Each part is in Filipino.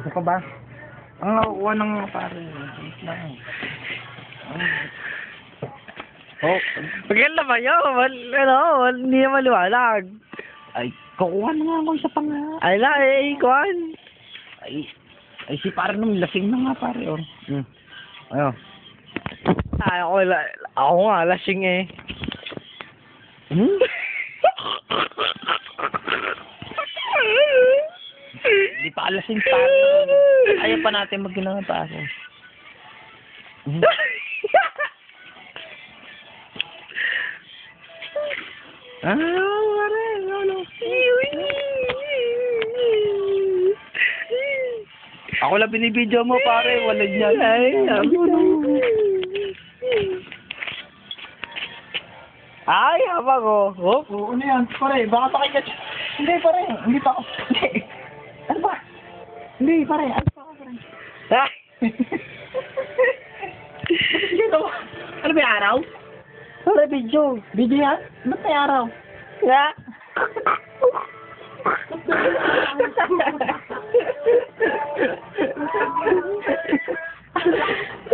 Isa pa ba? Ang nakukuha ng pare. Oh, Pagyan na ba yun? Hindi na maliwanag. ay, kukuha na nga ako isa pa nga. Ay la, kwan. Ay, si pare nung lasing na nga pare. Oh. Ayo. Ako nga, lasing eh. Di pa lasing pare. Ayaw pa natin mag-ginang pare. Pare, ano? Ako lang binibidyo mo pare, wala niyan. Ay, habang ko. Oh. Oo, ano yan? Pare, baka sakit ka. Hindi, pare. Hindi pa ako. Hindi. Ano ba? Hindi, pare. Ano pa ako, pare? Ah! Dito. Ano ba yung araw? Pare, video. Video yan? Ba't may araw? Ya.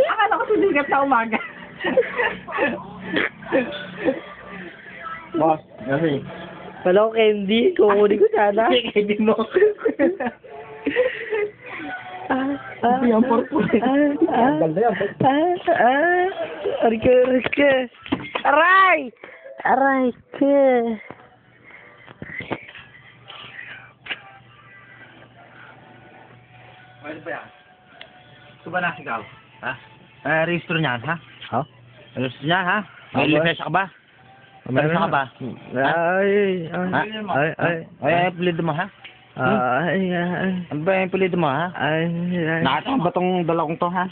Akala ko sumigat sa umaga. Boss, kasi. Wala ko candy. Kukunin ko sana. Hindi mo. Hindi yan, purple. Ganda yan. Arke. Aray! Aray ka. Ano ba yan? Ito ba nasigaw? Ha? Registro niyan, ha? Ha? Registro niyan, ha? May lisensya ka ba? May lisensya ka ba? Ay, apelido mo, ha? Ano ba yung apelido mo, ha? Nakatang ba tong dala kong to, ha?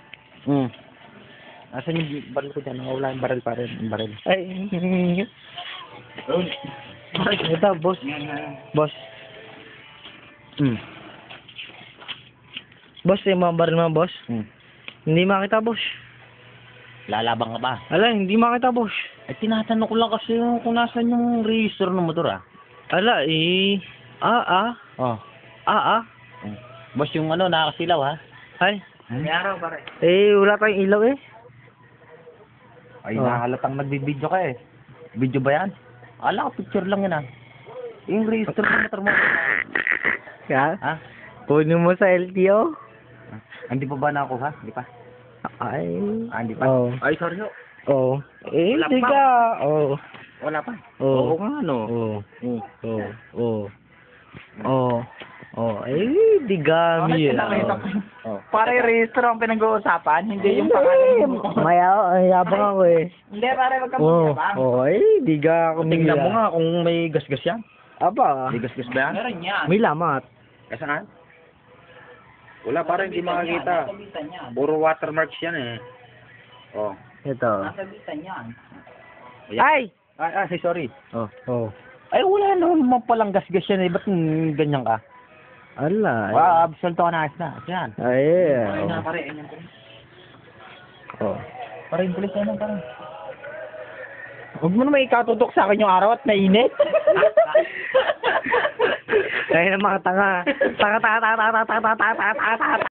Asan yung baril ko dyan? Wala yung baril pa rin. Yung baril. Ito, boss. Boss. Boss, yung mga baril mo, boss. Hindi makita, boss. Lalabang ka ba? Ala, hindi makita, boss. Ay, tinatanong ko lang kasi yung kung nasan yung register ng motor, ah. Ala, Oh. Boss, yung ano, nakakasilaw, ha? Ay. May araw, pare. Wala tayong ilaw eh. Ay, nakalatang nagbibideo ka eh. Video ba yan? Akala ko picture lang yan, ah. Yung register ng motor mo. Kaya? Ha? Kunin mo sa LTO? Hindi pa ba nakuha? Hindi pa? Ay. Hindi pa? Oh. Ay, sorry ho. Oh. Wala Hindi pa. ka. Oh. Wala pa? Oh. Oo nga, no? Di gami Pare, register ang pinag-uusapan, hindi yung pangalan mo. Yabang ako eh. Hindi, pare, wag ka magyabang. Di ka ako Tingnan mo nga kung may gasgas yan. Aba. May gasgas ba yan? Meron yan. May lamat. Saan? Wala, pare, hindi makakita. Puro watermarks yan eh. Oh. Ito. Nasabitan yan. Ay! Ay, sorry. Oh. Ay, wala naman palang gasgas yan eh. Ba't ganyan ka? Ala. Absolto ka na, ayos na. Yan. Ay. Pare, yan po. Oh. Pare, yung pulis na pare. Huwag mo naman ikatutok sa akin yung araw at mainit. Kaya na mga tanga. Tanga.